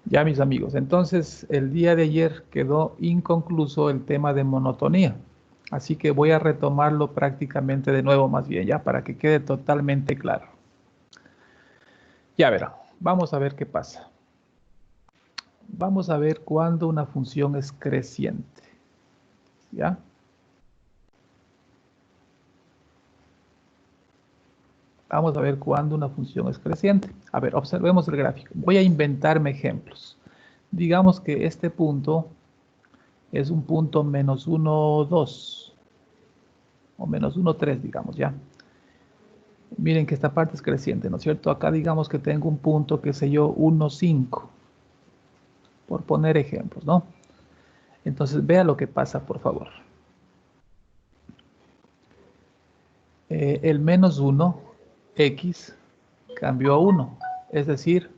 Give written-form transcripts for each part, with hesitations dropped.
Ya, mis amigos, entonces el día de ayer quedó inconcluso el tema de monotonía. Así que voy a retomarlo prácticamente de nuevo, más bien, ya, para que quede totalmente claro. Ya verán, vamos a ver qué pasa. Vamos a ver cuándo una función es creciente. ¿Ya? Vamos a ver cuándo una función es creciente. A ver, observemos el gráfico. Voy a inventarme ejemplos. Digamos que este punto es un punto menos 1, 2 o menos 1, 3, digamos, ¿ya? Miren que esta parte es creciente, ¿no es cierto? Acá digamos que tengo un punto, qué sé yo, 1, 5, por poner ejemplos, ¿no? Entonces, vea lo que pasa, por favor. El menos 1, x, cambió a 1. Es decir,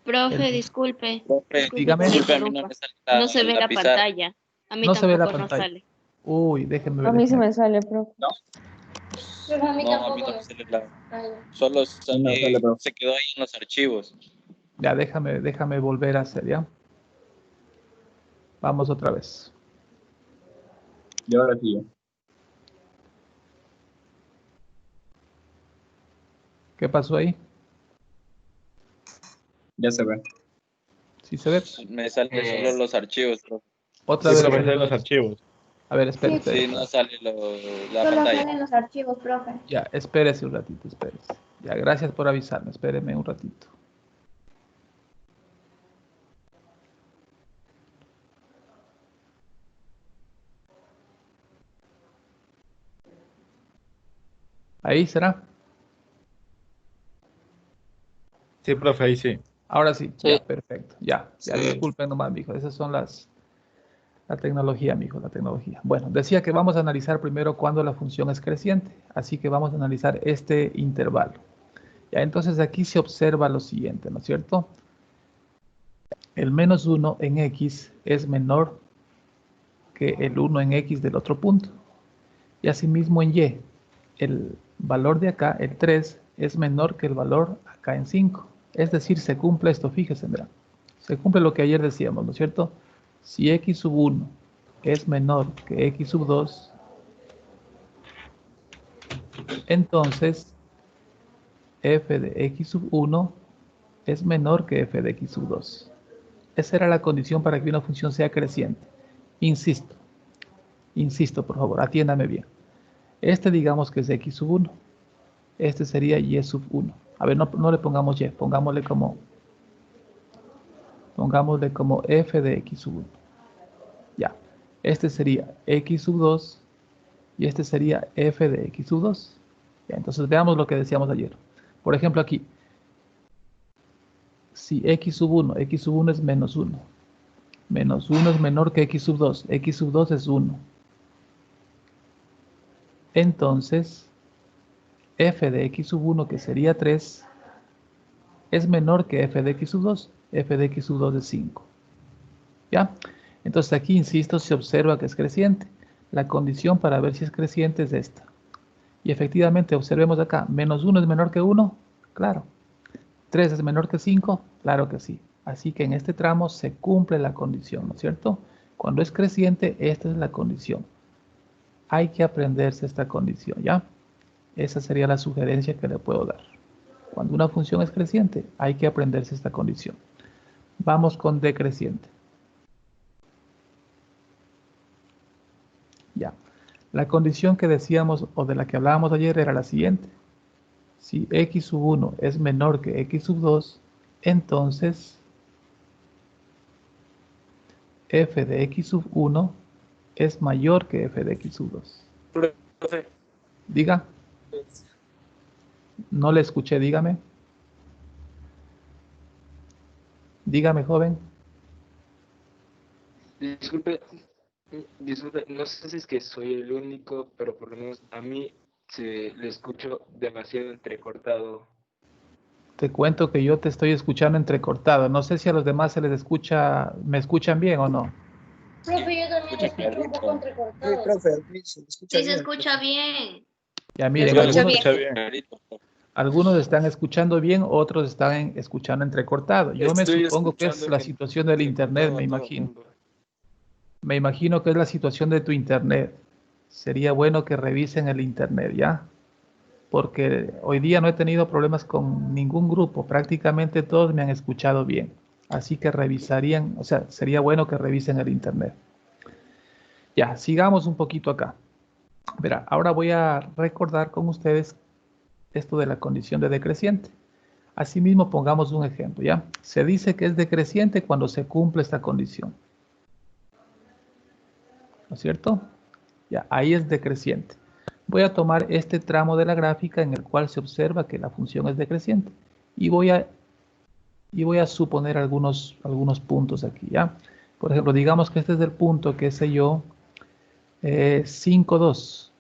Profe, el, disculpe, Profe, disculpe que le dígame, disculpe, a mí no me interrumpa. sale No se ve la la pizarra. pantalla. A mí no se ve la tampoco nos pantalla. sale. Uy, déjenme A ver, mí se déjenme me ver. sale, profe. ¿No? Pero a mí No, a mí tampoco no me me sale sale. solo No sale, profe. se quedó ahí en los archivos. Ya, déjame volver a hacer, ¿ya? Vamos otra vez. Y ahora sí. ¿Eh? ¿Qué pasó ahí? Ya se ve. ¿Sí se ve? Me salen solo los archivos, profe. Otra Sí, vez. profe, salen los archivos. A ver, espere. Sí, no sale la Solo pantalla. salen los archivos, profe. Ya, espérese un ratito, espérese. Ya, gracias por avisarme, espéreme un ratito. ¿Ahí será? Sí, profe, ahí sí. Ahora sí, Sí. ya, perfecto. Ya, disculpen nomás, mijo. Esas son la tecnología, mijo, la tecnología. Bueno, decía que vamos a analizar primero cuándo la función es creciente. Así que vamos a analizar este intervalo. Ya, entonces aquí se observa lo siguiente, ¿no es cierto? El menos 1 en x es menor que el 1 en x del otro punto. Y asimismo en y, el valor de acá, el 3, es menor que el valor acá en 5. Es decir, se cumple esto, fíjense, mira. Se cumple lo que ayer decíamos, ¿no es cierto? Si x sub 1 es menor que x sub 2, entonces f de x sub 1 es menor que f de x sub 2. Esa era la condición para que una función sea creciente. Insisto, por favor, atiéndame bien. Este digamos que es x sub 1. Este sería y sub 1. A ver, no le pongamos y, pongámosle como f de x sub 1. Ya. Este sería x sub 2 y este sería f de x sub 2. Ya, entonces veamos lo que decíamos ayer. Por ejemplo aquí, si x sub 1 es menos 1. Menos 1 es menor que x sub 2. X sub 2 es 1. Entonces, f de x sub 1, que sería 3, es menor que f de x sub 2. F de x sub 2 es 5. ¿Ya? Entonces aquí, insisto, se observa que es creciente. La condición para ver si es creciente es esta. Y efectivamente, observemos acá, menos 1 es menor que 1, claro. 3 es menor que 5, claro que sí. Así que en este tramo se cumple la condición, ¿no es cierto? Cuando es creciente, esta es la condición. Hay que aprenderse esta condición, ¿ya? Esa sería la sugerencia que le puedo dar. Cuando una función es creciente, hay que aprenderse esta condición. Vamos con decreciente. Ya. La condición que decíamos o de la que hablábamos ayer era la siguiente. Si x sub 1 es menor que x sub 2, entonces f de x sub 1 es mayor que f de x sub 2. Profe, Diga. No le escuché, dígame. Dígame, joven. Disculpe, no sé si es que soy el único, pero por lo menos a mí se le escucho demasiado entrecortado. Te cuento que yo te estoy escuchando entrecortado. No sé si a los demás se les escucha, ¿me escuchan bien o no? Profe, yo también escucha escucho un poco clarito. Sí, entrecortado. profe, a mí se me escucha Sí se bien. escucha bien. Ya Sí, miren, profe, se escucha algunos, escucha bien. Clarito. Algunos están escuchando bien, otros están escuchando entrecortado. Yo me Estoy supongo que es escuchando la situación del internet, me entrecortado a todo el imagino. mundo. Me imagino que es la situación de tu internet. Sería bueno que revisen el internet, ¿ya? Porque hoy día no he tenido problemas con ningún grupo. Prácticamente todos me han escuchado bien. Así que revisarían, o sea, sería bueno que revisen el internet. Ya, sigamos un poquito acá. Verá, ahora voy a recordar con ustedes esto de la condición de decreciente. Asimismo, pongamos un ejemplo, ¿ya? Se dice que es decreciente cuando se cumple esta condición. ¿No es cierto? Ya, ahí es decreciente. Voy a tomar este tramo de la gráfica en el cual se observa que la función es decreciente. Y voy a suponer algunos puntos aquí, ¿ya? Por ejemplo, digamos que este es el punto, qué sé yo, 5, 2,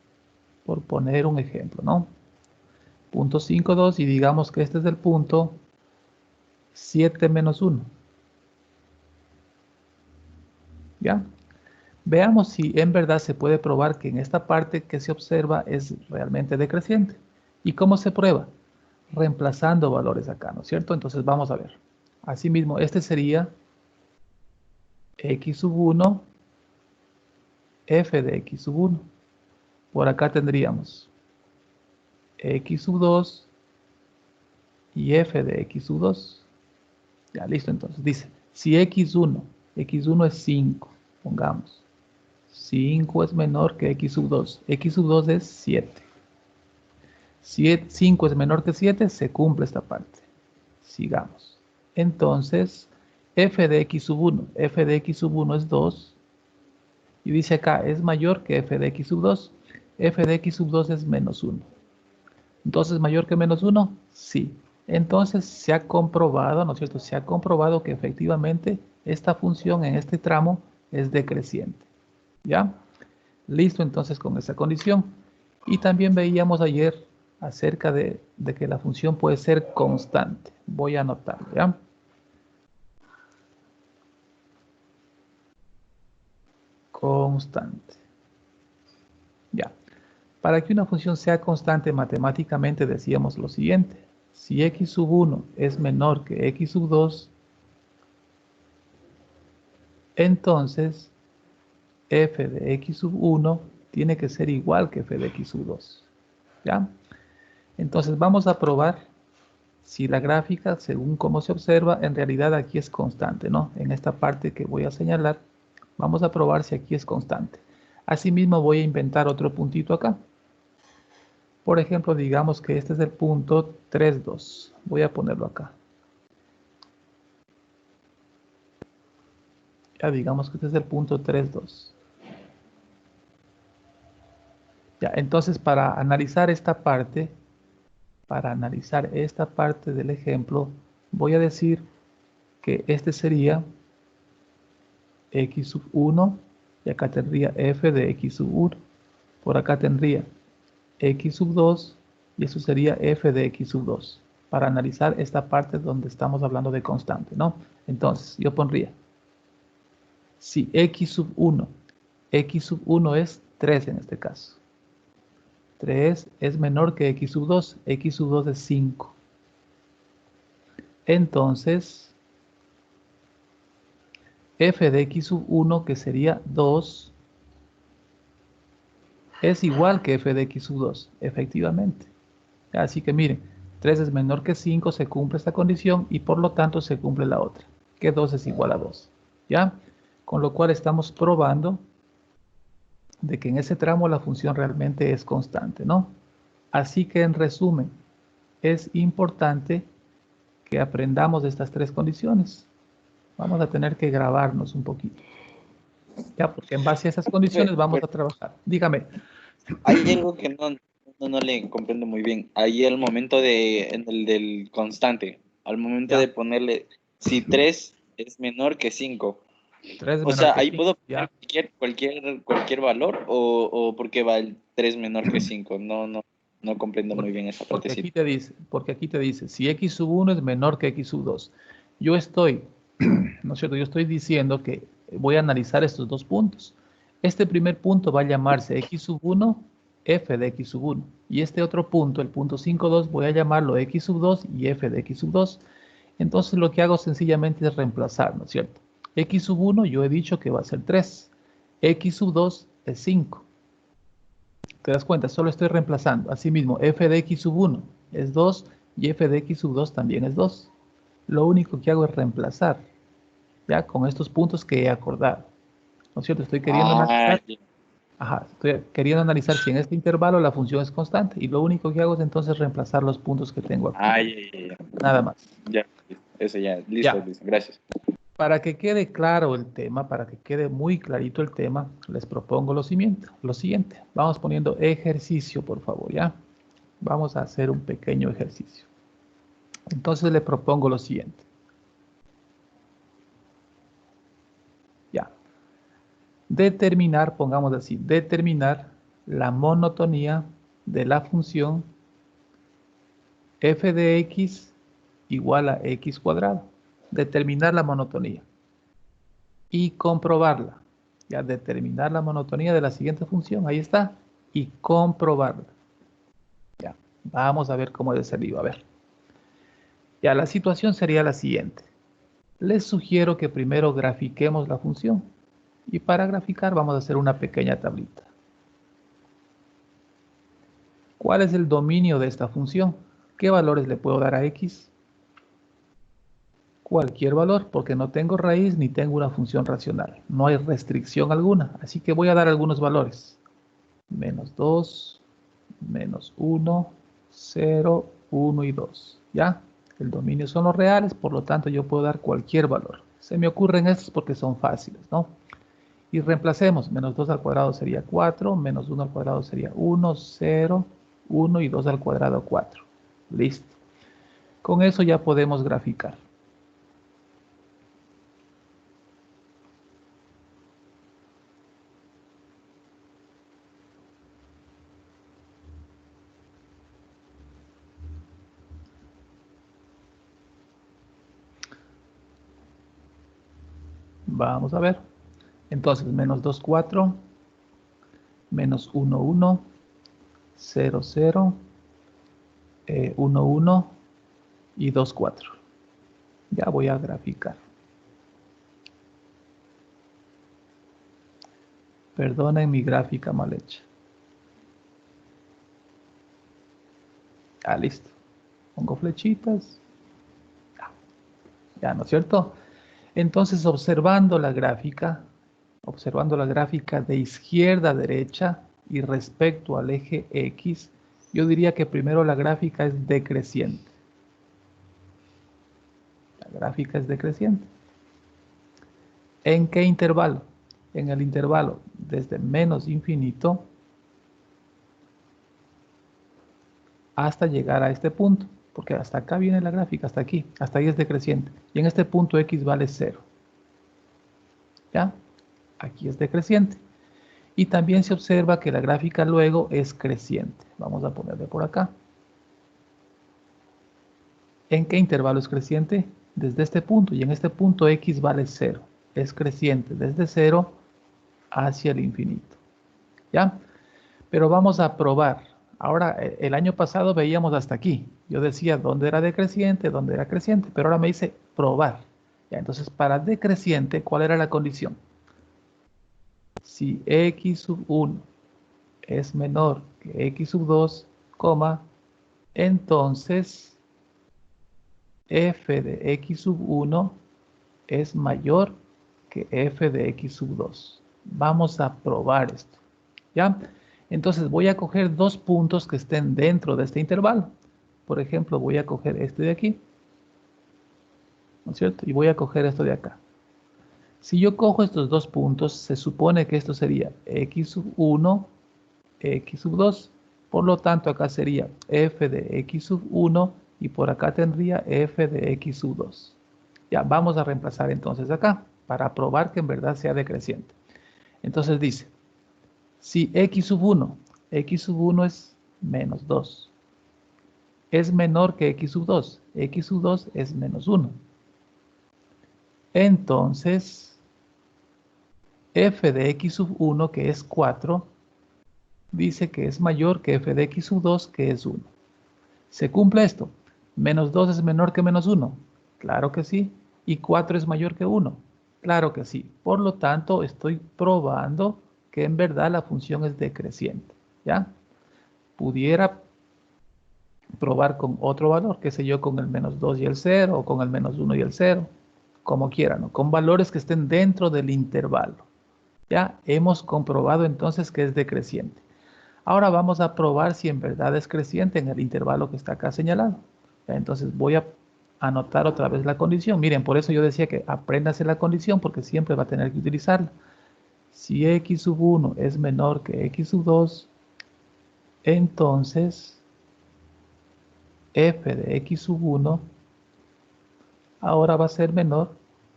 por poner un ejemplo, ¿no? Punto 5, 2, y digamos que este es el punto 7 menos 1. ¿Ya? Veamos si en verdad se puede probar que en esta parte que se observa es realmente decreciente. ¿Y cómo se prueba? Reemplazando valores acá, ¿no es cierto? Entonces vamos a ver. Asimismo, este sería x sub 1, f de x sub 1. Por acá tendríamos x sub 2 y f de x sub 2. Ya, listo, entonces dice, si x1 es 5, pongamos, 5 es menor que x sub 2, x sub 2 es 7. Si 5 es menor que 7, se cumple esta parte. Sigamos. Entonces, f de x sub 1, f de x sub 1 es 2, y dice acá, es mayor que f de x sub 2, f de x sub 2 es menos 1. ¿2 es mayor que menos 1? Sí. Entonces se ha comprobado, ¿no es cierto? Se ha comprobado que efectivamente esta función en este tramo es decreciente. ¿Ya? Listo entonces con esa condición. Y también veíamos ayer acerca de que la función puede ser constante. Voy a anotarlo, ¿ya? Constante. Ya. Para que una función sea constante matemáticamente decíamos lo siguiente. Si x sub 1 es menor que x sub 2, entonces f de x sub 1 tiene que ser igual que f de x sub 2. ¿Ya? Entonces vamos a probar si la gráfica, según cómo se observa, en realidad aquí es constante, ¿no? En esta parte que voy a señalar, vamos a probar si aquí es constante. Asimismo voy a inventar otro puntito acá. Por ejemplo, digamos que este es el punto 3, 2. Voy a ponerlo acá. Ya digamos que este es el punto 3, 2. Ya, entonces para analizar esta parte del ejemplo, voy a decir que este sería x sub 1, y acá tendría f de x sub 1. Por acá tendría x sub 2, y eso sería f de x sub 2. Para analizar esta parte donde estamos hablando de constante, ¿no? Entonces, yo pondría, si x sub 1 es 3 en este caso. 3 es menor que x sub 2. X sub 2 es 5. Entonces, f de x sub 1, que sería 2, es igual que f de x sub 2, efectivamente. Así que miren, 3 es menor que 5, se cumple esta condición y por lo tanto se cumple la otra, que 2 es igual a 2. ¿Ya? Con lo cual estamos probando de que en ese tramo la función realmente es constante, ¿no? Así que en resumen, es importante que aprendamos de estas tres condiciones. Vamos a tener que grabarnos un poquito. Ya, porque en base a esas condiciones vamos a trabajar. Dígame. Hay algo que no le comprendo muy bien. Ahí el momento en el del constante, al momento Ya. de ponerle, si 3 es menor que 5. 3 es O menor sea, que ahí 5, puedo ya. poner cualquier valor o porque va el 3 menor que 5. No comprendo muy bien esa Porque partecita. aquí te dice, si x sub 1 es menor que x sub 2. Yo estoy, ¿no es cierto? Yo estoy diciendo que voy a analizar estos dos puntos. Este primer punto va a llamarse x sub 1, f de x sub 1. Y este otro punto, el punto 5,2, voy a llamarlo x sub 2 y f de x sub 2. Entonces lo que hago sencillamente es reemplazar, ¿no es cierto? X sub 1 yo he dicho que va a ser 3. X sub 2 es 5. ¿Te das cuenta? Solo estoy reemplazando. Asimismo, f de x sub 1 es 2 y f de x sub 2 también es 2. Lo único que hago es reemplazar, ¿ya? Con estos puntos que he acordado. ¿No es cierto? Estoy queriendo analizar. Ajá, estoy queriendo analizar si en este intervalo la función es constante y lo único que hago es entonces reemplazar los puntos que tengo aquí. Nada más. Ya, eso ya, listo, Ya. listo, gracias. Para que quede claro el tema, para que quede muy clarito el tema, les propongo lo siguiente. Vamos poniendo ejercicio, por favor, ¿ya? Vamos a hacer un pequeño ejercicio. Entonces le propongo lo siguiente. Ya. Determinar, pongamos así, determinar la monotonía de la función f de x igual a x cuadrado. Determinar la monotonía. Y comprobarla. Ya, determinar la monotonía de la siguiente función. Ahí está. Y comprobarla. Ya, vamos a ver cómo es ese lío. A ver. Ya, la situación sería la siguiente. Les sugiero que primero grafiquemos la función. Y para graficar vamos a hacer una pequeña tablita. ¿Cuál es el dominio de esta función? ¿Qué valores le puedo dar a x? Cualquier valor, porque no tengo raíz ni tengo una función racional. No hay restricción alguna, así que voy a dar algunos valores. Menos 2, menos 1, 0, 1 y 2. ¿Ya? El dominio son los reales, por lo tanto yo puedo dar cualquier valor. Se me ocurren estos porque son fáciles, ¿no? Y reemplacemos. Menos 2 al cuadrado sería 4, menos 1 al cuadrado sería 1, 0, 1 y 2 al cuadrado 4. Listo. Con eso ya podemos graficar. Vamos a ver. Entonces, menos 2, 4, menos 1, 1, 0, 0, 1, 1 y 2, 4. Ya voy a graficar. Perdonen mi gráfica mal hecha. Ah, listo. Pongo flechitas. Ya, ¿no es cierto? Entonces, observando la gráfica de izquierda a derecha y respecto al eje X, yo diría que primero la gráfica es decreciente. La gráfica es decreciente. ¿En qué intervalo? En el intervalo desde menos infinito hasta llegar a este punto, porque hasta acá viene la gráfica, hasta aquí, hasta ahí es decreciente. Y en este punto X vale 0. ¿Ya? Aquí es decreciente. Y también se observa que la gráfica luego es creciente. Vamos a ponerle por acá. ¿En qué intervalo es creciente? Desde este punto. Y en este punto X vale 0. Es creciente desde 0 hacia el infinito. ¿Ya? Pero vamos a probar. Ahora, el año pasado veíamos hasta aquí. Yo decía dónde era decreciente, dónde era creciente. Pero ahora me dice probar. ¿Ya? Entonces, para decreciente, ¿cuál era la condición? Si x sub 1 es menor que x sub 2, entonces f de x sub 1 es mayor que f de x sub 2. Vamos a probar esto. ¿Ya? Entonces voy a coger dos puntos que estén dentro de este intervalo. Por ejemplo, voy a coger este de aquí. ¿No es cierto? Y voy a coger esto de acá. Si yo cojo estos dos puntos, se supone que esto sería x sub 1, x sub 2. Por lo tanto, acá sería f de x sub 1 y por acá tendría f de x sub 2. Ya, vamos a reemplazar entonces acá para probar que en verdad sea decreciente. Entonces dice, si x sub 1 es menos 2, es menor que x sub 2 es menos 1. Entonces, f de x sub 1, que es 4, dice que es mayor que f de x sub 2, que es 1. ¿Se cumple esto? ¿Menos 2 es menor que menos 1? Claro que sí. ¿Y 4 es mayor que 1? Claro que sí. Por lo tanto, estoy probando que en verdad la función es decreciente. ¿Ya? Pudiera probar con otro valor, qué sé yo, con el menos 2 y el 0, o con el menos 1 y el 0, como quieran, ¿no? Con valores que estén dentro del intervalo. Ya hemos comprobado entonces que es decreciente. Ahora vamos a probar si en verdad es creciente en el intervalo que está acá señalado. ¿Ya? Entonces voy a anotar otra vez la condición. Miren, por eso yo decía que apréndase la condición porque siempre va a tener que utilizarla. Si x sub 1 es menor que x sub 2, entonces f de x sub 1 ahora va a ser menor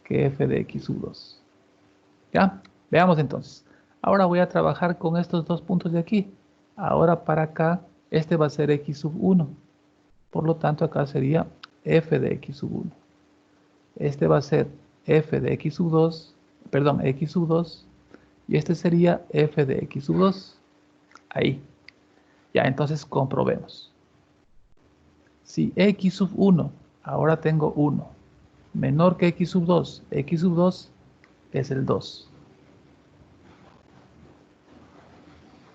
que f de x sub 2. ¿Ya? Veamos entonces. Ahora voy a trabajar con estos dos puntos de aquí. Ahora para acá, este va a ser x sub 1. Por lo tanto, acá sería f de x sub 1. Este va a ser f de x sub 2, perdón, x sub 2. Y este sería f de x sub 2. Ahí. Ya, entonces comprobemos. Si x sub 1, ahora tengo 1, menor que x sub 2 es el 2.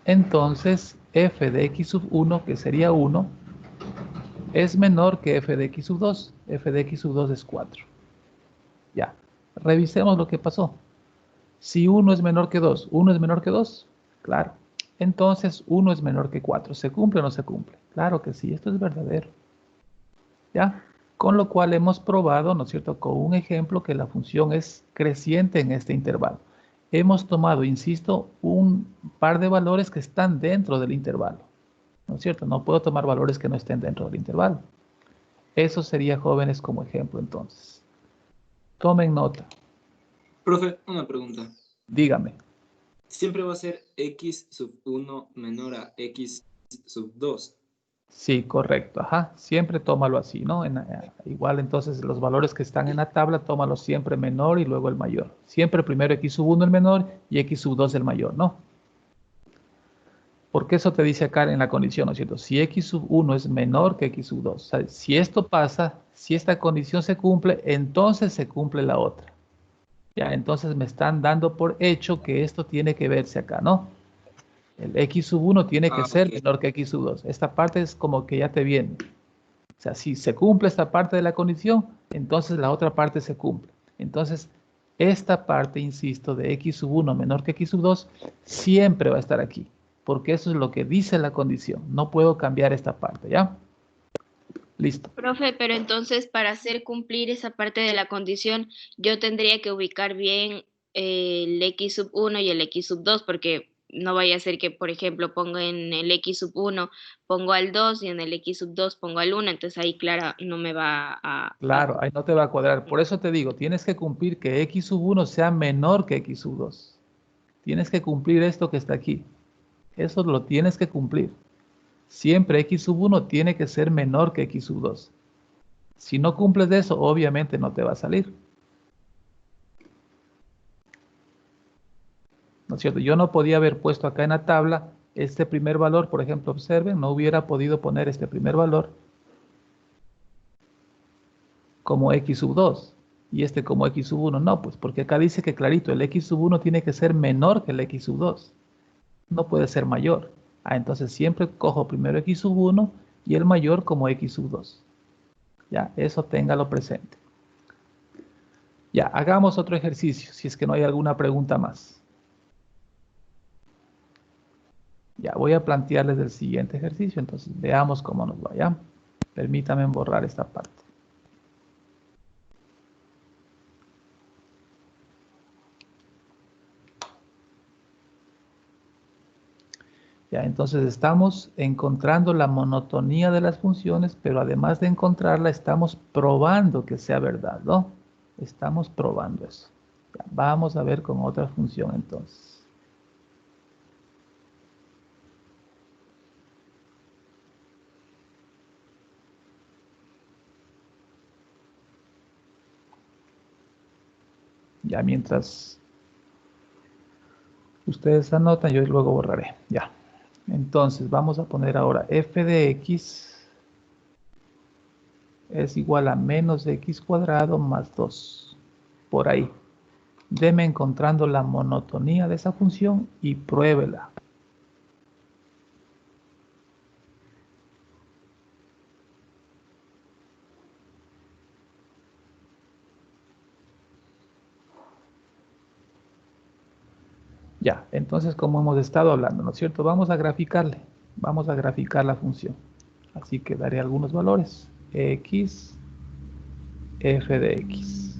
Entonces, f de x sub 1, que sería 1, es menor que f de x sub 2. F de x sub 2 es 4. Ya, revisemos lo que pasó. Si 1 es menor que 2, ¿1 es menor que 2? Claro. Entonces, 1 es menor que 4. ¿Se cumple o no se cumple? Claro que sí, esto es verdadero. ¿Ya? Con lo cual hemos probado, ¿no es cierto?, con un ejemplo que la función es creciente en este intervalo. Hemos tomado, insisto, un par de valores que están dentro del intervalo. ¿No es cierto? No puedo tomar valores que no estén dentro del intervalo. Eso sería, jóvenes, como ejemplo, entonces. Tomen nota. Profe, una pregunta. Dígame. Siempre va a ser x sub 1 menor a x sub 2. Sí, correcto. Ajá. Siempre tómalo así, ¿no? Igual, entonces, los valores que están en la tabla, tómalos siempre menor y luego el mayor. Siempre primero x sub 1 el menor y x sub 2 el mayor, ¿no? Porque eso te dice acá en la condición, ¿no es cierto? Si x sub 1 es menor que x sub 2. O sea, si esto pasa, si esta condición se cumple, entonces se cumple la otra. Ya, entonces me están dando por hecho que esto tiene que verse acá, ¿no? El x sub 1 tiene que ser Ok. menor que x sub 2. Esta parte es como que ya te viene. O sea, si se cumple esta parte de la condición, entonces la otra parte se cumple. Entonces, esta parte, insisto, de x sub 1 menor que x sub 2, siempre va a estar aquí. Porque eso es lo que dice la condición. No puedo cambiar esta parte, ¿ya? Listo. Profe, pero entonces para hacer cumplir esa parte de la condición, yo tendría que ubicar bien el x sub 1 y el x sub 2, porque no vaya a ser que, por ejemplo, pongo en el x sub 1, pongo al 2 y en el x sub 2 pongo al 1, entonces ahí, claro, no me va Claro, ahí no te va a cuadrar. Por eso te digo, tienes que cumplir que x sub 1 sea menor que x sub 2. Tienes que cumplir esto que está aquí. Eso lo tienes que cumplir. Siempre x sub 1 tiene que ser menor que x sub 2. Si no cumples de eso, obviamente no te va a salir. ¿No es cierto? Yo no podía haber puesto acá en la tabla este primer valor, por ejemplo, observen, no hubiera podido poner este primer valor como x sub 2 y este como x sub 1. No, pues porque acá dice que clarito, el x sub 1 tiene que ser menor que el x sub 2. No puede ser mayor. Entonces siempre cojo primero x sub 1 y el mayor como x sub 2. Ya, eso téngalo presente. Ya, hagamos otro ejercicio, si es que no hay alguna pregunta más. Ya, voy a plantearles el siguiente ejercicio, entonces veamos cómo nos va, ¿ya? Permítanme borrar esta parte. Ya, entonces estamos encontrando la monotonía de las funciones, pero además de encontrarla, estamos probando que sea verdad, ¿no? Estamos probando eso. Ya, vamos a ver con otra función entonces. Ya mientras ustedes anotan, yo luego borraré. Ya. Entonces, vamos a poner ahora f de x es igual a menos x cuadrado más 2. Por ahí. Deme encontrando la monotonía de esa función y pruébela. Ya, entonces como hemos estado hablando, ¿no es cierto? Vamos a graficarle. Vamos a graficar la función. Así que daré algunos valores. X, f de x.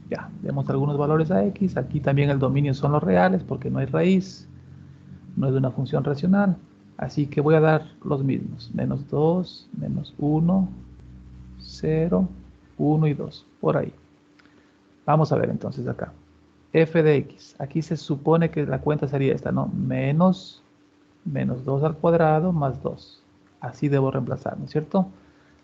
Ya, demos algunos valores a x. Aquí también el dominio son los reales porque no hay raíz. No es de una función racional. Así que voy a dar los mismos. Menos 2, menos 1, 0, 1 y 2. Por ahí. Vamos a ver entonces acá. F de x. Aquí se supone que la cuenta sería esta, ¿no? Menos 2 al cuadrado más 2. Así debo reemplazar, ¿no es cierto?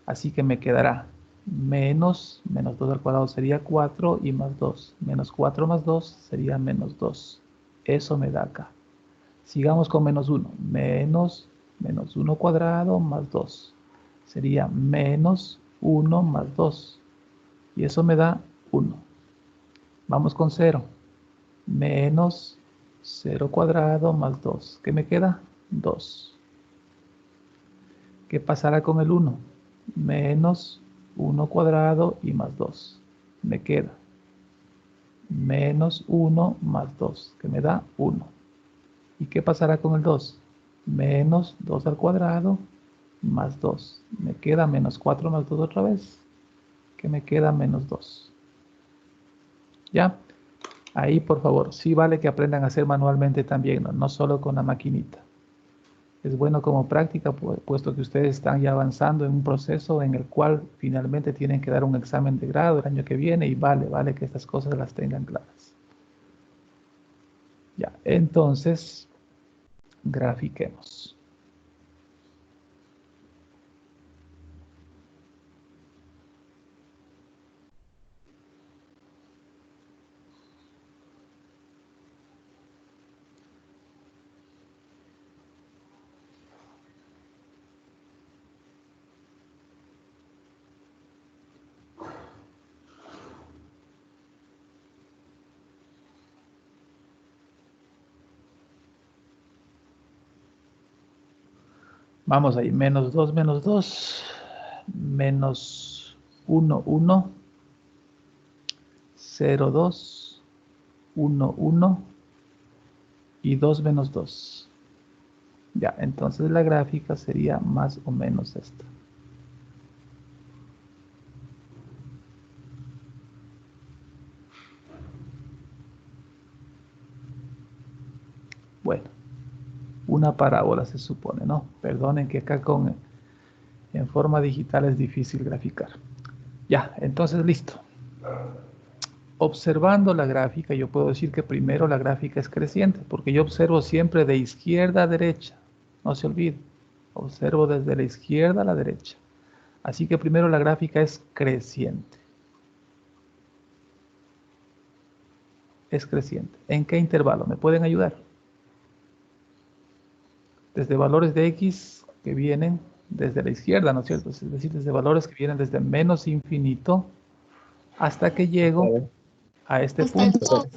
Así que me quedará menos 2 al cuadrado sería 4 y más 2. Menos 4 más 2 sería menos 2. Eso me da acá. Sigamos con menos 1. Menos 1 cuadrado más 2. Sería menos 1 más 2. Y eso me da 1. Vamos con 0. Menos 0 cuadrado más 2. ¿Qué me queda? 2. ¿Qué pasará con el 1? Menos 1 cuadrado y más 2. Me queda menos 1 más 2, que me da 1. ¿Y qué pasará con el 2? Menos 2 al cuadrado más 2. Me queda menos 4 más 2 otra vez, que me queda menos 2. ¿Ya? Ahí, por favor, sí vale que aprendan a hacer manualmente también, no solo con la maquinita. Es bueno como práctica, puesto que ustedes están ya avanzando en un proceso en el cual finalmente tienen que dar un examen de grado el año que viene y vale que estas cosas las tengan claras. Ya, entonces, grafiquemos. Vamos ahí, menos 2, menos 2, menos 1, 1, 0, 2, 1, 1 y 2 menos 2. Ya, entonces la gráfica sería más o menos esta. Bueno, una parábola se supone, ¿no? Perdonen que acá en forma digital es difícil graficar. Ya, entonces listo. Observando la gráfica, yo puedo decir que primero la gráfica es creciente, porque yo observo siempre de izquierda a derecha. No se olvide. Observo desde la izquierda a la derecha. Así que primero la gráfica es creciente. Es creciente. ¿En qué intervalo? ¿Me pueden ayudar? Desde valores de x que vienen desde la izquierda, ¿no es cierto? Es decir, desde valores que vienen desde menos infinito hasta que llego a este punto.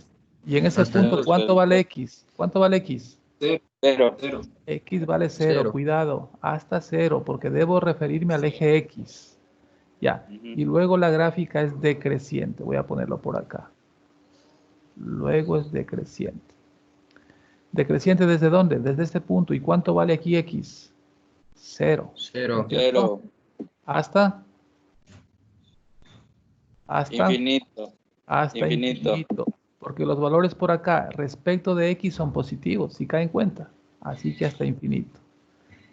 Y en ese Hasta punto, el ¿cuánto cero. vale x? ¿Cuánto vale x? 0. X vale 0, cuidado, hasta 0, porque debo referirme al eje X. Ya, y luego la gráfica es decreciente, voy a ponerlo por acá. Luego es decreciente. ¿Decreciente desde dónde? Desde este punto. ¿Y cuánto vale aquí X? 0. 0. ¿Hasta? Infinito. Hasta infinito. Porque los valores por acá respecto de X son positivos, si caen en cuenta. Así que hasta infinito.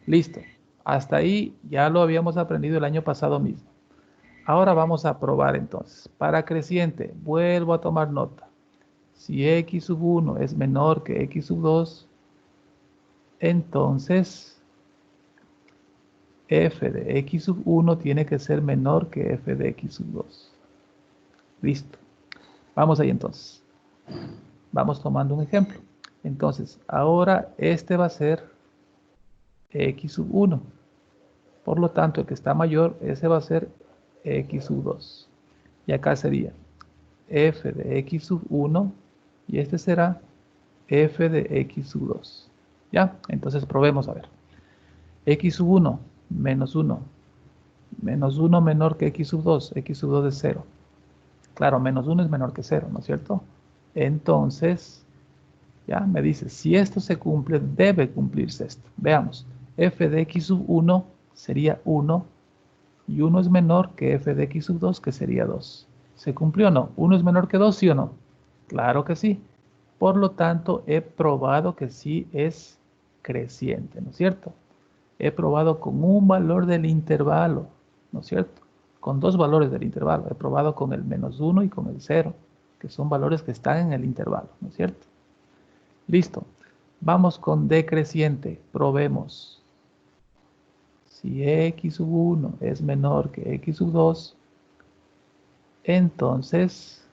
Listo. Hasta ahí ya lo habíamos aprendido el año pasado mismo. Ahora vamos a probar entonces. Para creciente, vuelvo a tomar nota. Si x sub 1 es menor que x sub 2, entonces f de x sub 1 tiene que ser menor que f de x sub 2. Listo. Vamos ahí entonces. Vamos tomando un ejemplo. Entonces, ahora este va a ser x sub 1. Por lo tanto, el que está mayor, ese va a ser x sub 2. Y acá sería f de x sub 1 y este será f de x sub 2. ¿Ya? Entonces probemos a ver. X sub 1 menos 1. Menos 1 menor que x sub 2. X sub 2 es 0. Claro, menos 1 es menor que 0, ¿no es cierto? Entonces, ya me dice, si esto se cumple, debe cumplirse esto. Veamos, f de x sub 1 sería 1 y 1 es menor que f de x sub 2, que sería 2. ¿Se cumplió o no? ¿1 es menor que 2, sí o no? Claro que sí. Por lo tanto, he probado que sí es creciente, ¿no es cierto? He probado con un valor del intervalo, ¿no es cierto? Con dos valores del intervalo. He probado con el menos 1 y con el 0, que son valores que están en el intervalo, ¿no es cierto? Listo. Vamos con decreciente. Probemos. Si x sub 1 es menor que x sub 2, entonces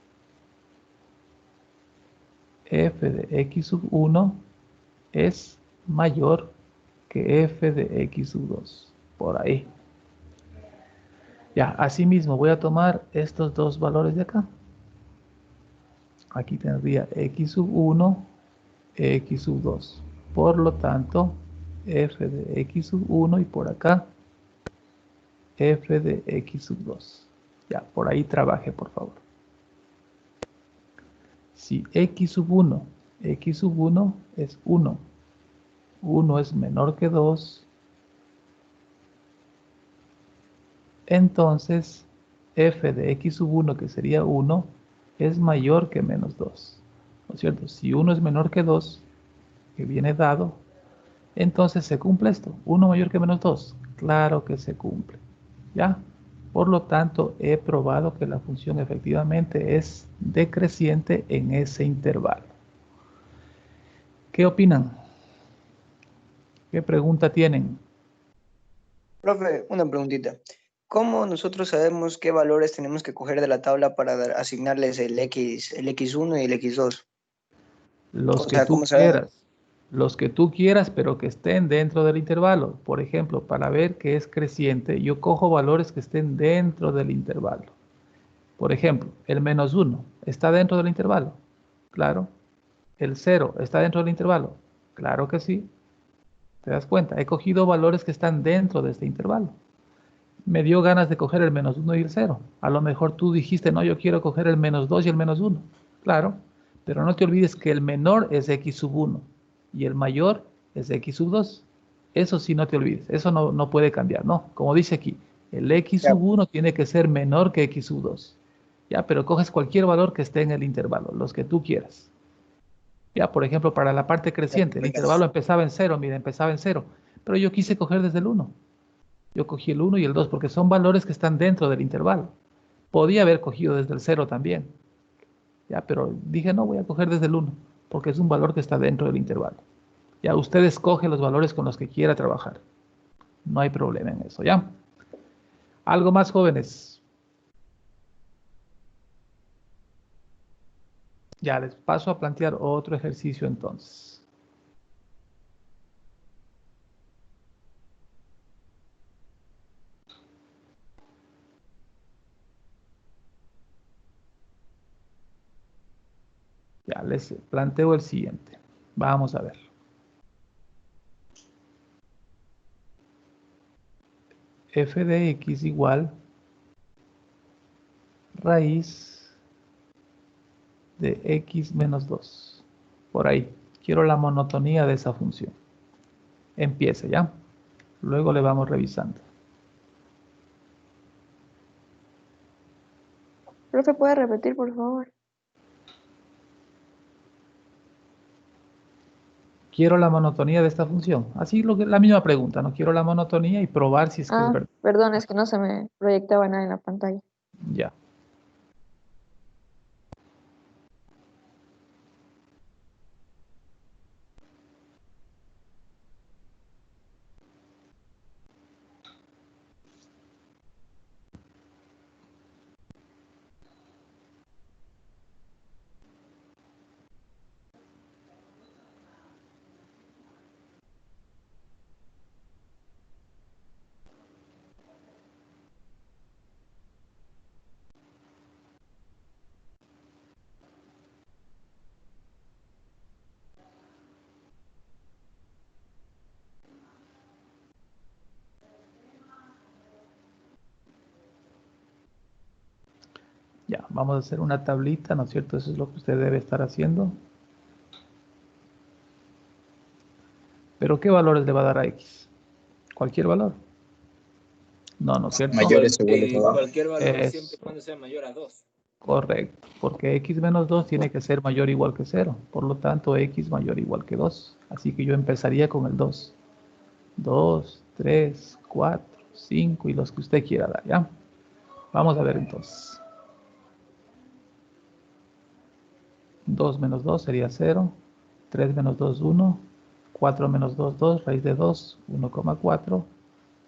f de x sub 1 es mayor que f de x sub 2. Por ahí. Ya, asimismo voy a tomar estos dos valores de acá. Aquí tendría x sub 1, x sub 2. Por lo tanto, f de x sub 1 y por acá f de x sub 2. Ya, por ahí trabaje, por favor. Si x sub 1 es 1, 1 es menor que 2, entonces f de x sub 1, que sería 1, es mayor que menos 2. ¿No es cierto? Si 1 es menor que 2, que viene dado, entonces se cumple esto. 1 mayor que menos 2. Claro que se cumple. ¿Ya? Por lo tanto, he probado que la función efectivamente es decreciente en ese intervalo. ¿Qué opinan? ¿Qué pregunta tienen? Profe, una preguntita. ¿Cómo nosotros sabemos qué valores tenemos que coger de la tabla para asignarles el X1 y el X2? Los O que sea, tú ¿cómo sabemos? quieras. Los que tú quieras, pero que estén dentro del intervalo. Por ejemplo, para ver que es creciente, yo cojo valores que estén dentro del intervalo. Por ejemplo, el menos 1 está dentro del intervalo. Claro. El 0 está dentro del intervalo. Claro que sí. ¿Te das cuenta? He cogido valores que están dentro de este intervalo. Me dio ganas de coger el menos 1 y el 0. A lo mejor tú dijiste, no, yo quiero coger el menos 2 y el menos 1. Claro, pero no te olvides que el menor es x sub 1 y el mayor es x sub 2. Eso sí, no te olvides. Eso no puede cambiar, ¿no? Como dice aquí, el x Ya, sub 1 tiene que ser menor que x sub 2. Ya, pero coges cualquier valor que esté en el intervalo, los que tú quieras. Ya, por ejemplo, para la parte creciente, el intervalo empezaba en 0, mira, empezaba en 0, pero yo quise coger desde el 1. Yo cogí el 1 y el 2 porque son valores que están dentro del intervalo. Podía haber cogido desde el 0 también. Ya, pero dije, no, voy a coger desde el 1 porque es un valor que está dentro del intervalo. Ya, usted escoge los valores con los que quiera trabajar. No hay problema en eso, ¿ya? Algo más, jóvenes. Ya, les paso a plantear otro ejercicio entonces. Ya, les planteo el siguiente. Vamos a ver. F de x igual raíz de x menos 2. Por ahí. Quiero la monotonía de esa función. Empiece, ¿ya? Luego le vamos revisando. Profe, ¿puede repetir, por favor? Quiero la monotonía de esta función. Así la misma pregunta, ¿no? Quiero la monotonía y probar si es que es Ah, verdad. perdón, es que no se me proyectaba nada en la pantalla. Ya. Ya, vamos a hacer una tablita, ¿no es cierto? Eso es lo que usted debe estar haciendo. ¿Pero qué valores le va a dar a X? ¿Cualquier valor? No, ¿no es cierto? Mayores o iguales a 2. Cualquier valor, Eso. siempre y cuando sea mayor a 2. Correcto, porque x menos 2 tiene que ser mayor o igual que 0. Por lo tanto, x mayor o igual que 2. Así que yo empezaría con el 2. 2, 3, 4, 5 y los que usted quiera dar, ¿ya? Vamos a ver entonces. 2 menos 2 sería 0. 3 menos 2, 1. 4 menos 2, 2. Raíz de 2, 1,4.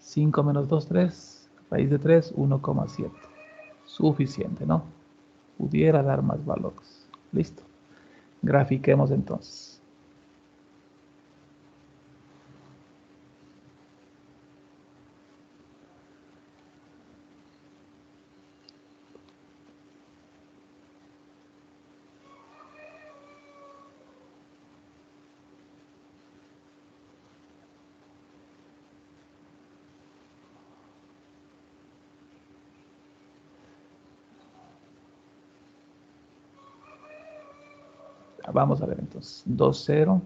5 menos 2, 3. Raíz de 3, 1,7. Suficiente, ¿no? Pudiera dar más valores. Listo. Grafiquemos entonces. Vamos a ver entonces. 2, 0.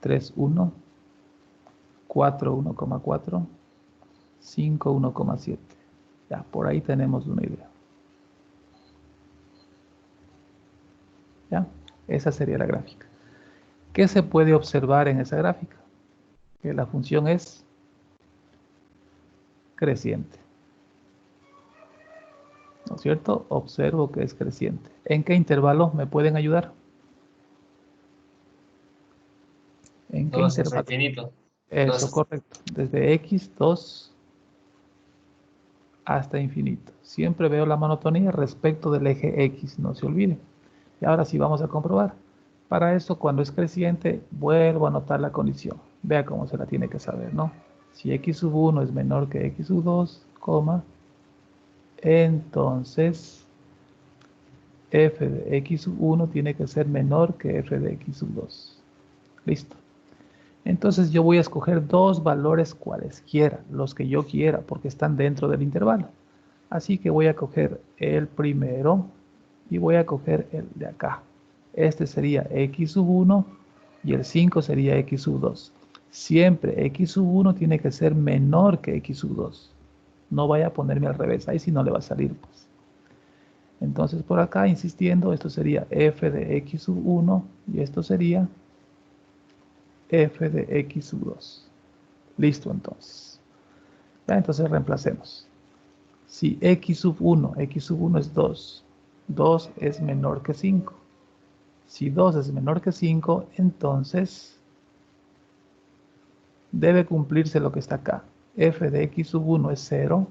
3, 1. 4, 1,4. 5, 1,7. Ya, por ahí tenemos una idea. ¿Ya? Esa sería la gráfica. ¿Qué se puede observar en esa gráfica? Que la función es creciente. ¿No es cierto? Observo que es creciente. ¿En qué intervalo me pueden ayudar? ¿En qué 2 hasta intervalo? infinito. Eso, 2. correcto. Desde x2 hasta infinito. Siempre veo la monotonía respecto del eje x, no se olvide. Y ahora sí vamos a comprobar. Para eso, cuando es creciente, vuelvo a anotar la condición. Vea cómo se la tiene que saber, ¿no? Si x sub 1 es menor que x sub 2, coma, entonces f de x sub 1 tiene que ser menor que f de x sub 2. Listo. Entonces yo voy a escoger dos valores cualesquiera, los que yo quiera, porque están dentro del intervalo. Así que voy a coger el primero y voy a coger el de acá. Este sería x sub 1 y el 5 sería x sub 2. Siempre x sub 1 tiene que ser menor que x sub 2. No vaya a ponerme al revés, ahí sí no le va a salir, pues. Entonces por acá, insistiendo, esto sería f de x sub 1 y esto sería f de x sub 2. Listo, entonces. Ya, entonces reemplacemos. Si x sub 1 es 2, 2 es menor que 5. Si 2 es menor que 5, entonces debe cumplirse lo que está acá. F de x sub 1 es 0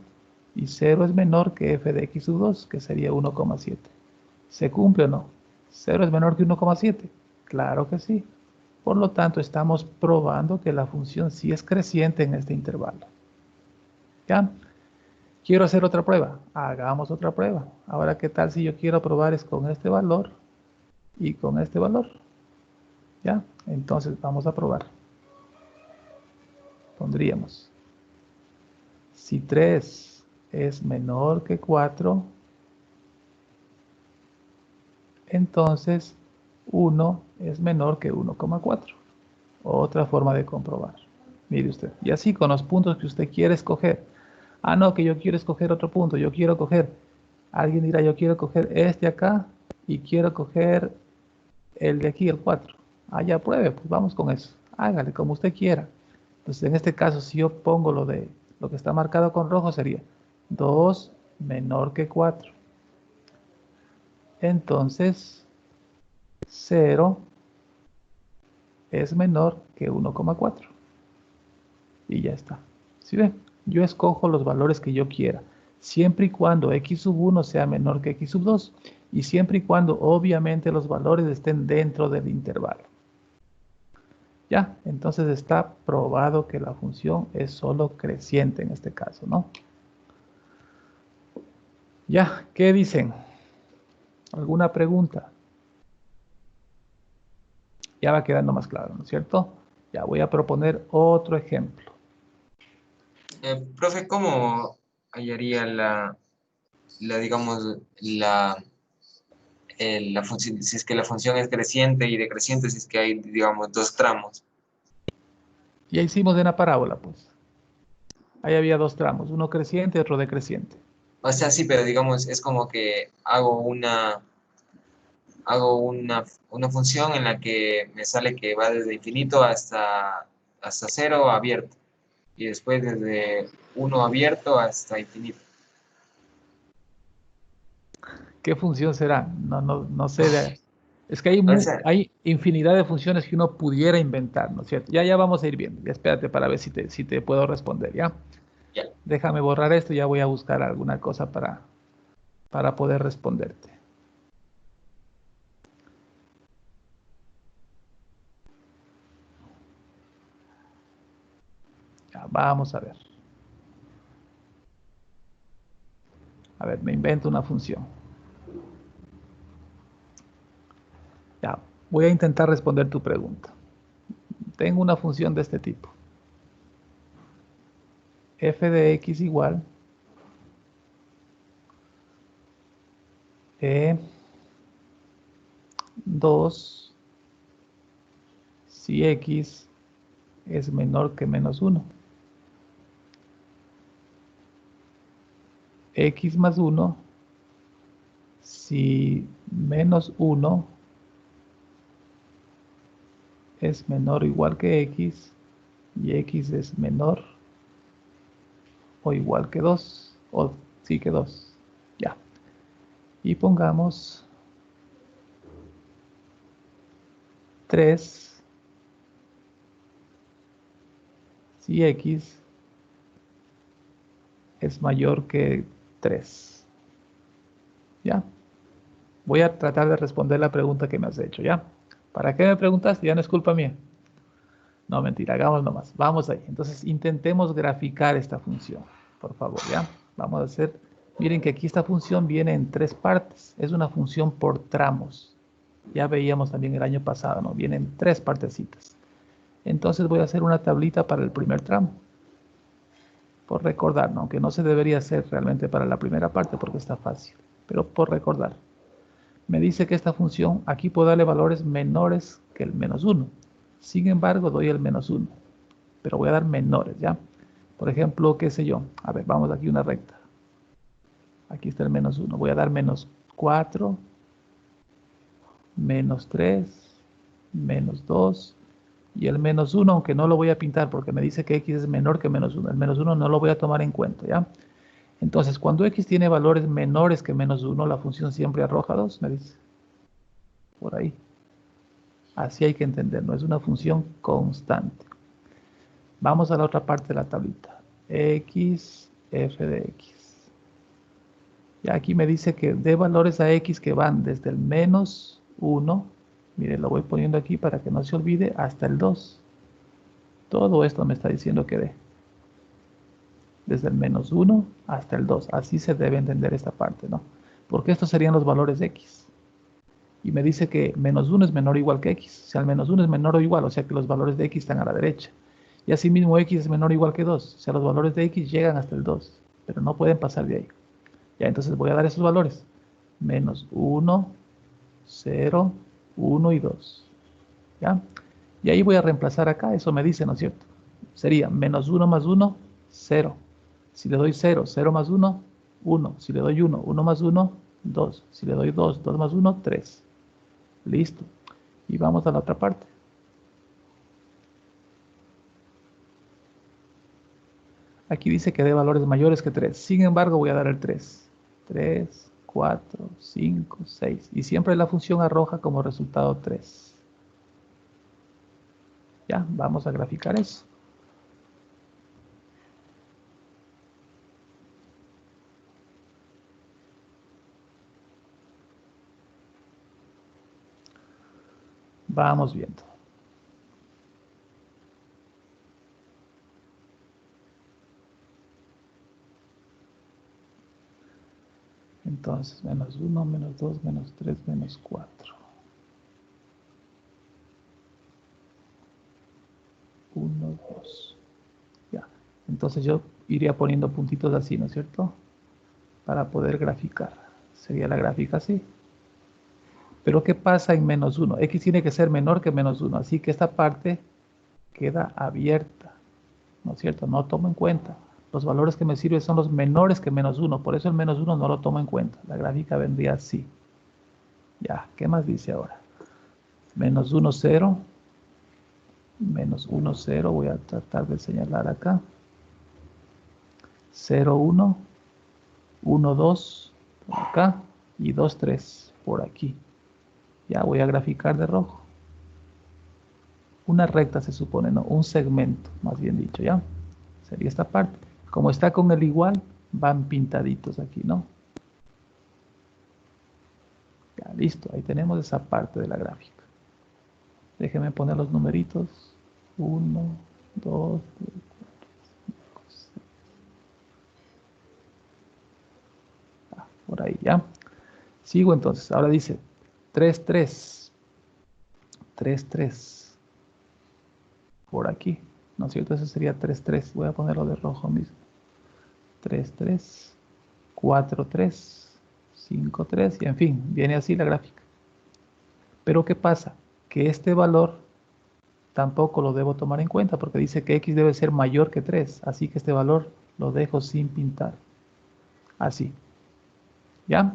y 0 es menor que f de x sub 2, que sería 1,7. ¿Se cumple o no? ¿0 es menor que 1,7? Claro que sí. Por lo tanto, estamos probando que la función sí es creciente en este intervalo. ¿Ya? Quiero hacer otra prueba. Hagamos otra prueba. Ahora, ¿qué tal si yo quiero probar es con este valor y con este valor? ¿Ya? Entonces, vamos a probar. Pondríamos. Si 3 es menor que 4, entonces 1 es menor que 1,4. Otra forma de comprobar. Mire usted. Y así con los puntos que usted quiere escoger. Ah, no, que yo quiero escoger otro punto. Yo quiero coger, alguien dirá, yo quiero coger este acá y quiero coger el de aquí, el 4. Ah, ya pruebe, pues vamos con eso. Hágale como usted quiera. Entonces, en este caso, si yo pongo lo que está marcado con rojo, sería 2 menor que 4. Entonces, 0 es menor que 1,4. Y ya está. ¿Sí ven? Yo escojo los valores que yo quiera, siempre y cuando x sub 1 sea menor que x sub 2, y siempre y cuando obviamente los valores estén dentro del intervalo. Ya, entonces está probado que la función es solo creciente en este caso, ¿no? Ya, ¿qué dicen? ¿Alguna pregunta? Ya va quedando más claro, ¿no es cierto? Ya voy a proponer otro ejemplo. Profe, ¿cómo hallaría digamos, la función, si es que la función es creciente y decreciente, si es que hay, digamos, dos tramos. Ya hicimos de una parábola, pues. Ahí había dos tramos, uno creciente y otro decreciente. O sea, sí, pero digamos, es como que hago una función en la que me sale que va desde infinito hasta cero abierto. Y después desde uno abierto hasta infinito. ¿Qué función será? No sé. Es que O sea, hay infinidad de funciones que uno pudiera inventar, ¿no es cierto? Ya vamos a ir viendo. Ya espérate para ver si te puedo responder, ¿ya? ya. Déjame borrar esto y ya voy a buscar alguna cosa para poder responderte. Ya, vamos a ver. A ver, me invento una función. Ya, voy a intentar responder tu pregunta. Tengo una función de este tipo. F de x igual E 2 si x es menor que menos 1. X más 1 si menos 1 es menor o igual que x y x es menor o igual que 2, o sí que 2. Ya. Y pongamos 3 si x es mayor que 3. ¿Ya? Voy a tratar de responder la pregunta que me has hecho, ¿ya? ¿Para qué me preguntaste? Ya no es culpa mía. No, mentira, hagamos nomás. Vamos ahí. Entonces, intentemos graficar esta función, por favor, ¿ya? Vamos a hacer... Miren que aquí esta función viene en 3 partes. Es una función por tramos. Ya veíamos también el año pasado, ¿no? Vienen 3 partecitas. Entonces voy a hacer una tablita para el primer tramo. Por recordar, ¿no? Aunque no se debería hacer realmente para la primera parte porque está fácil. Pero por recordar. Me dice que esta función, aquí puedo darle valores menores que el menos 1. Sin embargo, doy el menos 1. Pero voy a dar menores, ¿ya? Por ejemplo, qué sé yo. A ver, vamos aquí una recta. Aquí está el menos 1. Voy a dar menos 4, menos 3, menos 2 y el menos 1, aunque no lo voy a pintar porque me dice que x es menor que menos 1. El menos 1 no lo voy a tomar en cuenta, ¿ya? Entonces, cuando x tiene valores menores que menos 1, la función siempre arroja 2, me dice. Por ahí. Así hay que entender, no es una función constante. Vamos a la otra parte de la tablita. X, f de x. Y aquí me dice que dé valores a x que van desde el menos 1. Mire, lo voy poniendo aquí para que no se olvide, hasta el 2. Todo esto me está diciendo que dé. Desde el menos 1 hasta el 2. Así se debe entender esta parte, ¿no? Porque estos serían los valores de x. Y me dice que menos 1 es menor o igual que x. O sea, el menos 1 es menor o igual, o sea que los valores de x están a la derecha. Y asimismo x es menor o igual que 2. O sea, los valores de x llegan hasta el 2, pero no pueden pasar de ahí. Ya, entonces voy a dar esos valores. Menos 1, 0, 1 y 2. ¿Ya? Y ahí voy a reemplazar acá, eso me dice, ¿no es cierto? Sería menos 1 más 1, 0. Si le doy 0, 0 más 1, 1. Si le doy 1, 1 más 1, 2. Si le doy 2, 2 más 1, 3. Listo. Y vamos a la otra parte. Aquí dice que dé valores mayores que 3. Sin embargo, voy a dar el 3. 3, 4, 5, 6. Y siempre la función arroja como resultado 3. Ya, vamos a graficar eso. Vamos viendo. Entonces, menos 1, menos 2, menos 3, menos 4. 1, 2. Ya. Entonces yo iría poniendo puntitos así, ¿no es cierto? Para poder graficar. Sería la gráfica así. Pero ¿qué pasa en menos 1? X tiene que ser menor que menos 1, así que esta parte queda abierta, ¿no es cierto? No tomo en cuenta. Los valores que me sirven son los menores que menos 1, por eso el menos 1 no lo tomo en cuenta. La gráfica vendría así. Ya, ¿qué más dice ahora? Menos 1, 0. Menos 1, 0. Voy a tratar de señalar acá. 0, 1. 1, 2. Por acá. Y 2, 3. Por aquí. Ya voy a graficar de rojo. Una recta se supone, ¿no? Un segmento, más bien dicho, ¿ya? Sería esta parte. Como está con el igual, van pintaditos aquí, ¿no? Ya, listo. Ahí tenemos esa parte de la gráfica. Déjenme poner los numeritos. 1, 2, 3, 4, 5, 6. Por ahí, ¿ya? Sigo entonces. Ahora dice 3, 3. 3, 3. Por aquí. ¿No es cierto? Eso sería 3, 3. Voy a ponerlo de rojo mismo. 3, 3. 4, 3. 5, 3. Y en fin, viene así la gráfica. Pero ¿qué pasa? Que este valor tampoco lo debo tomar en cuenta porque dice que x debe ser mayor que 3. Así que este valor lo dejo sin pintar. Así. ¿Ya?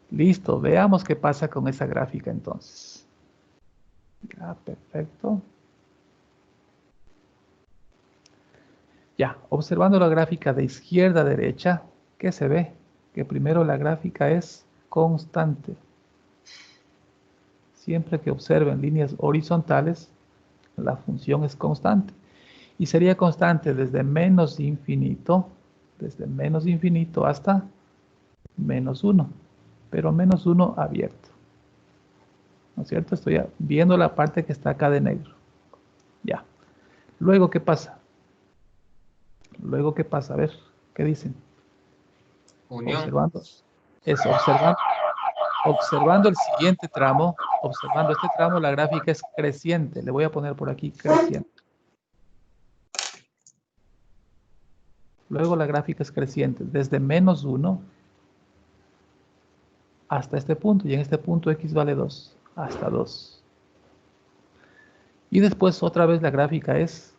Listo. Veamos qué pasa con esa gráfica entonces. Ya, perfecto. Ya, observando la gráfica de izquierda a derecha, ¿qué se ve? Que primero la gráfica es constante. Siempre que observen líneas horizontales, la función es constante. Y sería constante desde menos infinito hasta menos 1. Pero menos 1 abierto. ¿No es cierto? Estoy viendo la parte que está acá de negro. Ya. Luego, ¿qué pasa? A ver, ¿qué dicen? Unión. Observando. Eso, observando el siguiente tramo, observando este tramo, la gráfica es creciente. Le voy a poner por aquí creciente. Luego la gráfica es creciente, desde menos 1 hasta este punto. Y en este punto x vale 2, hasta 2. Y después otra vez la gráfica es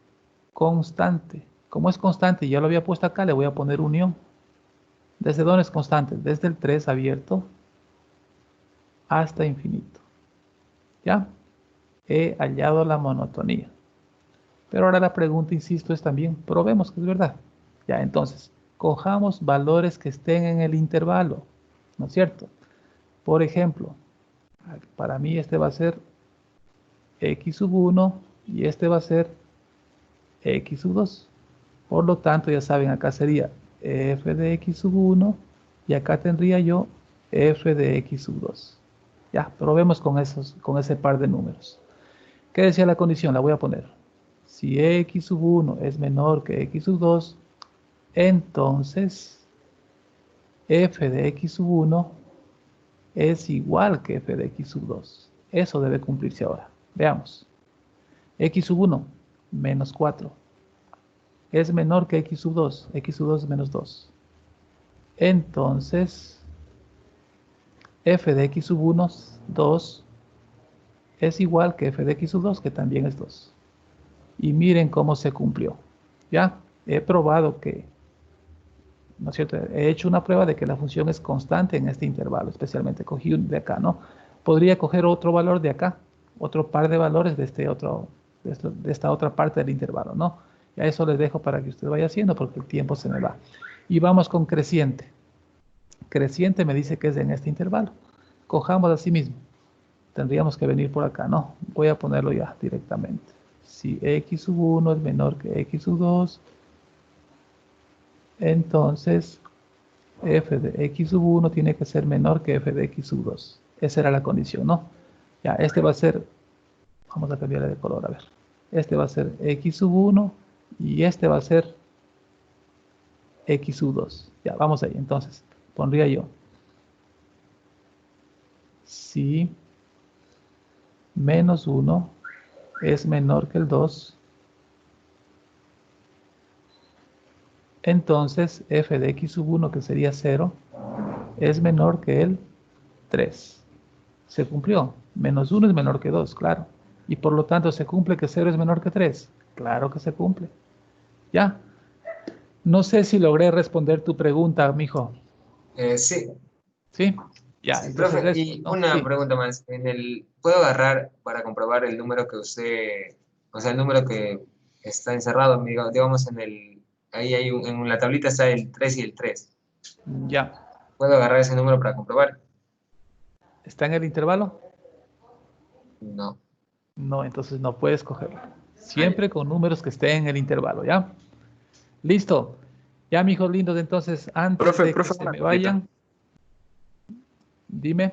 constante. Como es constante y ya lo había puesto acá, le voy a poner unión. ¿Desde dónde es constante? Desde el 3 abierto hasta infinito. ¿Ya? He hallado la monotonía. Pero ahora la pregunta, insisto, es también, probemos que es verdad. Ya, entonces, cojamos valores que estén en el intervalo, ¿no es cierto? Por ejemplo, para mí este va a ser x sub 1 y este va a ser x sub 2. Por lo tanto, ya saben, acá sería f de x sub 1 y acá tendría yo f de x sub 2. Ya, probemos con ese par de números. ¿Qué decía la condición? La voy a poner. Si x sub 1 es menor que x sub 2, entonces f de x sub 1 es igual que f de x sub 2. Eso debe cumplirse ahora. Veamos. X sub 1, menos 4. Es menor que x sub 2. X sub 2 es menos 2. Entonces, f de x sub 1, 2, es igual que f de x sub 2, que también es 2. Y miren cómo se cumplió. Ya, he probado que, ¿no es cierto? He hecho una prueba de que la función es constante en este intervalo, especialmente cogí un de acá, ¿no? Podría coger otro valor de acá, otro par de valores de esta otra parte del intervalo, ¿no? Ya eso les dejo para que usted vaya haciendo porque el tiempo se me va. Y vamos con creciente. Creciente me dice que es en este intervalo. Cojamos así mismo. Tendríamos que venir por acá, ¿no? Voy a ponerlo ya directamente. Si x sub 1 es menor que x sub 2, entonces f de x sub 1 tiene que ser menor que f de x sub 2. Esa era la condición, ¿no? Ya, este va a ser, vamos a cambiarle de color, a ver. Este va a ser x sub 1 y este va a ser x sub 2. Ya, vamos ahí. Entonces, pondría yo. Si menos 1 es menor que el 2, entonces f de x sub 1, que sería 0, es menor que el 3. Se cumplió. Menos 1 es menor que 2, claro. Y por lo tanto, ¿se cumple que 0 es menor que 3? Claro que se cumple. Ya. No sé si logré responder tu pregunta, mijo. Sí. ¿Sí? Ya, Sí, entonces profe, esto, y ¿no? una Sí. pregunta más. ¿Puedo agarrar para comprobar el número que usted, o sea, el número que está encerrado, digamos, ahí en la tablita está el 3 y el 3. Ya. ¿Puedo agarrar ese número para comprobar? ¿Está en el intervalo? No. No, entonces no puedes cogerlo. Ah, Siempre ya. con números que estén en el intervalo, ¿ya? Listo. Ya, mijos lindos, entonces, antes de que Profe, se una me cosita. vayan, dime.